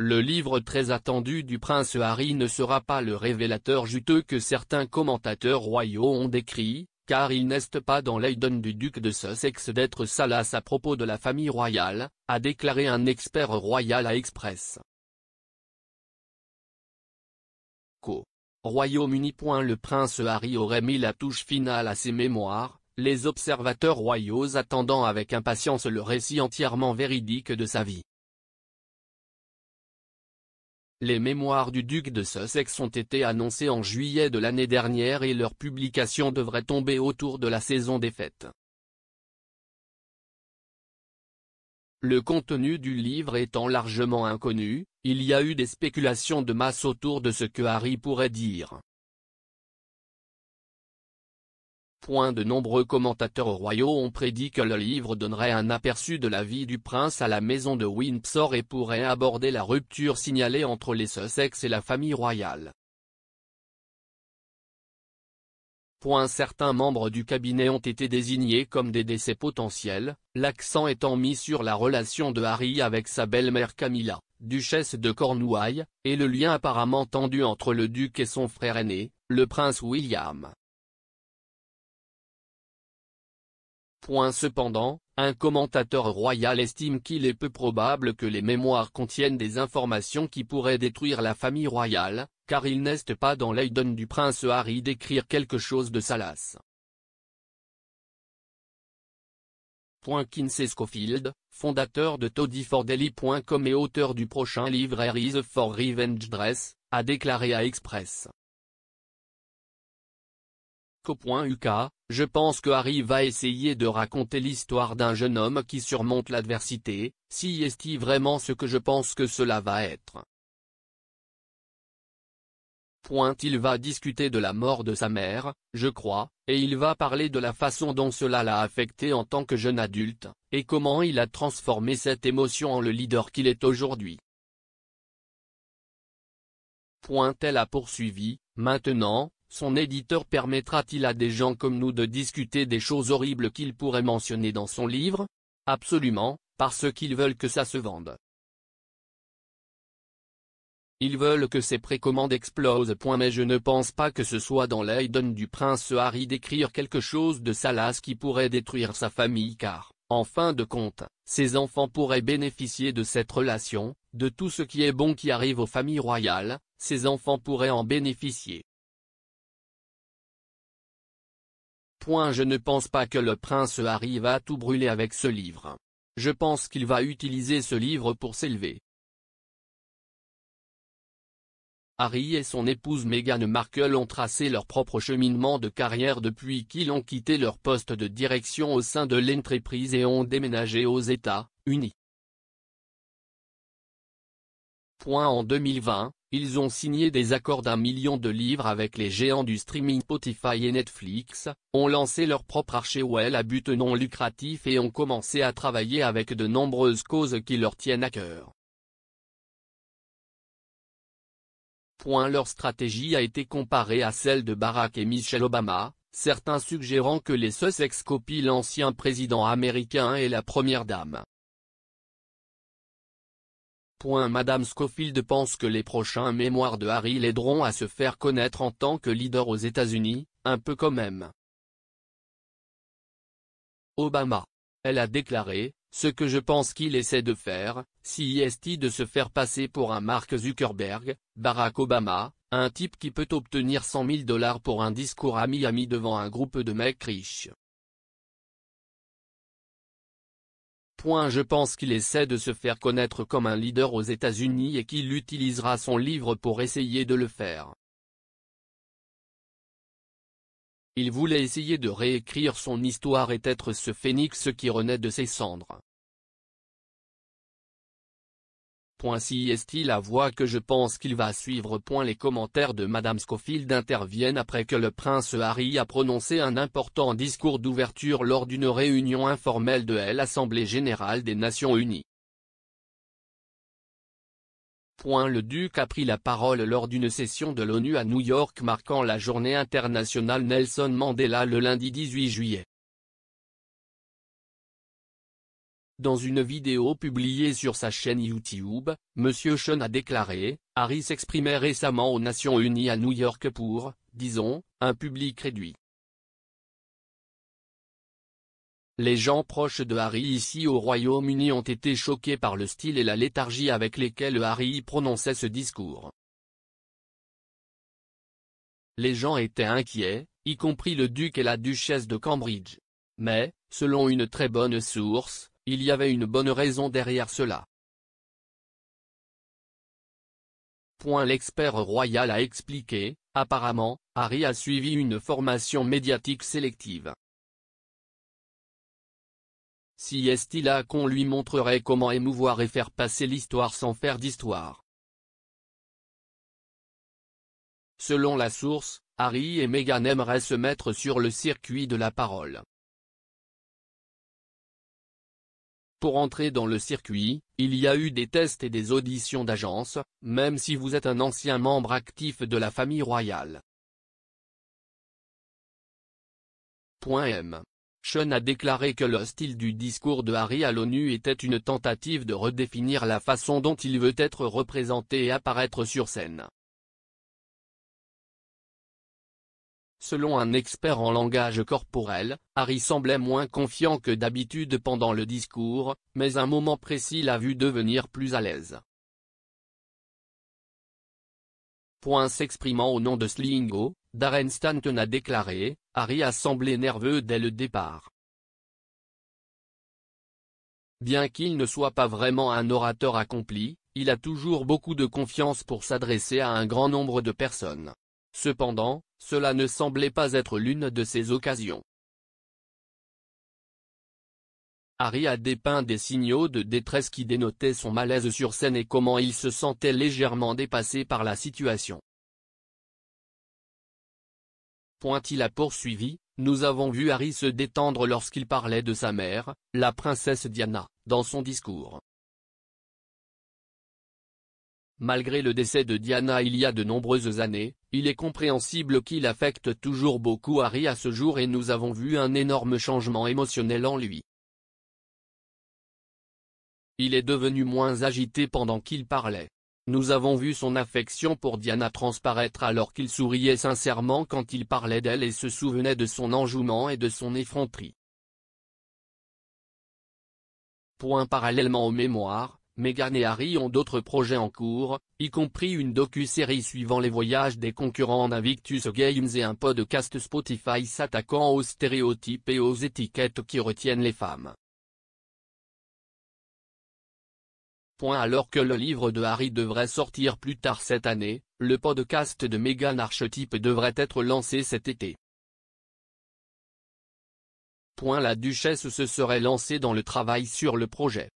le livre très attendu du prince Harry ne sera pas le révélateur juteux que certains commentateurs royaux ont décrit, car il n'est pas dans l'ADN du duc de Sussex d'être salace à propos de la famille royale, a déclaré un expert royal à Express. Royaume-Uni. Le prince Harry aurait mis la touche finale à ses mémoires, les observateurs royaux attendant avec impatience le récit entièrement véridique de sa vie. Les mémoires du duc de Sussex ont été annoncées en juillet de l'année dernière et leur publication devrait tomber autour de la saison des fêtes. Le contenu du livre étant largement inconnu, il y a eu des spéculations de masse autour de ce que Harry pourrait dire. De nombreux commentateurs royaux ont prédit que le livre donnerait un aperçu de la vie du prince à la maison de Windsor et pourrait aborder la rupture signalée entre les Sussex et la famille royale. Certains membres du cabinet ont été désignés comme des décès potentiels, l'accent étant mis sur la relation de Harry avec sa belle-mère Camilla, duchesse de Cornouailles, et le lien apparemment tendu entre le duc et son frère aîné, le prince William. Cependant, un commentateur royal estime qu'il est peu probable que les mémoires contiennent des informations qui pourraient détruire la famille royale, car il n'est pas dans l'ADN du prince Harry d'écrire quelque chose de salace. Kinsey Schofield, fondateur de toddyfordaily.com et auteur du prochain livre Harry's for Revenge Dress, a déclaré à Express. .uk, je pense que Harry va essayer de raconter l'histoire d'un jeune homme qui surmonte l'adversité, si est-il vraiment ce que je pense que cela va être. Il va discuter de la mort de sa mère, je crois, et il va parler de la façon dont cela l'a affecté en tant que jeune adulte, et comment il a transformé cette émotion en le leader qu'il est aujourd'hui. Elle a poursuivi, maintenant, son éditeur permettra-t-il à des gens comme nous de discuter des choses horribles qu'il pourrait mentionner dans son livre? Absolument, parce qu'ils veulent que ça se vende. Ils veulent que ces précommandes explosent. Mais je ne pense pas que ce soit dans l'ADN du prince Harry d'écrire quelque chose de salace qui pourrait détruire sa famille car, en fin de compte, ses enfants pourraient bénéficier de cette relation, de tout ce qui est bon qui arrive aux familles royales, ses enfants pourraient en bénéficier. Je ne pense pas que le prince Harry va tout brûler avec ce livre. Je pense qu'il va utiliser ce livre pour s'élever. Harry et son épouse Meghan Markle ont tracé leur propre cheminement de carrière depuis qu'ils ont quitté leur poste de direction au sein de l'entreprise et ont déménagé aux États-Unis. En 2020, ils ont signé des accords d'1 million de livres avec les géants du streaming Spotify et Netflix, ont lancé leur propre arché web à but non lucratif et ont commencé à travailler avec de nombreuses causes qui leur tiennent à cœur. Leur stratégie a été comparée à celle de Barack et Michelle Obama, certains suggérant que les Sussex copient l'ancien président américain et la première dame. Madame Schofield pense que les prochains mémoires de Harry l'aideront à se faire connaître en tant que leader aux États-Unis, un peu comme M. Obama. Elle a déclaré, ce que je pense qu'il essaie de faire, si est de se faire passer pour un Mark Zuckerberg, Barack Obama, un type qui peut obtenir $100 000 pour un discours à Miami devant un groupe de mecs riches. Je pense qu'il essaie de se faire connaître comme un leader aux États-Unis et qu'il utilisera son livre pour essayer de le faire. Il voulait essayer de réécrire son histoire et être ce phénix qui renaît de ses cendres. Si est-il la voie que je pense qu'il va suivre. Les commentaires de Madame Schofield interviennent après que le prince Harry a prononcé un important discours d'ouverture lors d'une réunion informelle de l'Assemblée générale des Nations unies. Le duc a pris la parole lors d'une session de l'ONU à New York marquant la journée internationale Nelson Mandela le lundi 18 juillet. Dans une vidéo publiée sur sa chaîne YouTube, Monsieur Sean a déclaré « Harry s'exprimait récemment aux Nations Unies à New York pour, disons, un public réduit. Les gens proches de Harry ici au Royaume-Uni ont été choqués par le style et la léthargie avec lesquels Harry prononçait ce discours. Les gens étaient inquiets, y compris le duc et la duchesse de Cambridge. Mais, selon une très bonne source, il y avait une bonne raison derrière cela. » L'expert royal a expliqué, apparemment, Harry a suivi une formation médiatique sélective. Si est-il là qu'on lui montrerait comment émouvoir et faire passer l'histoire sans faire d'histoire. Selon la source, Harry et Meghan aimeraient se mettre sur le circuit de la parole. Pour entrer dans le circuit, il y a eu des tests et des auditions d'agence, même si vous êtes un ancien membre actif de la famille royale. Sean a déclaré que le style du discours de Harry à l'ONU était une tentative de redéfinir la façon dont il veut être représenté et apparaître sur scène. Selon un expert en langage corporel, Harry semblait moins confiant que d'habitude pendant le discours, mais un moment précis l'a vu devenir plus à l'aise. S'exprimant au nom de Slingo, Darren Stanton a déclaré « Harry a semblé nerveux dès le départ. Bien qu'il ne soit pas vraiment un orateur accompli, il a toujours beaucoup de confiance pour s'adresser à un grand nombre de personnes. Cependant, cela ne semblait pas être l'une de ces occasions. » Harry a dépeint des signaux de détresse qui dénotaient son malaise sur scène et comment il se sentait légèrement dépassé par la situation. Il a poursuivi, nous avons vu Harry se détendre lorsqu'il parlait de sa mère, la princesse Diana, dans son discours. Malgré le décès de Diana il y a de nombreuses années, il est compréhensible qu'il affecte toujours beaucoup Harry à ce jour et nous avons vu un énorme changement émotionnel en lui. Il est devenu moins agité pendant qu'il parlait. Nous avons vu son affection pour Diana transparaître alors qu'il souriait sincèrement quand il parlait d'elle et se souvenait de son enjouement et de son effronterie. Parallèlement aux mémoires, Meghan et Harry ont d'autres projets en cours, y compris une docu-série suivant les voyages des concurrents d'Invictus Games et un podcast Spotify s'attaquant aux stéréotypes et aux étiquettes qui retiennent les femmes. Alors que le livre de Harry devrait sortir plus tard cette année, le podcast de Meghan Archetype devrait être lancé cet été. La duchesse se serait lancée dans le travail sur le projet.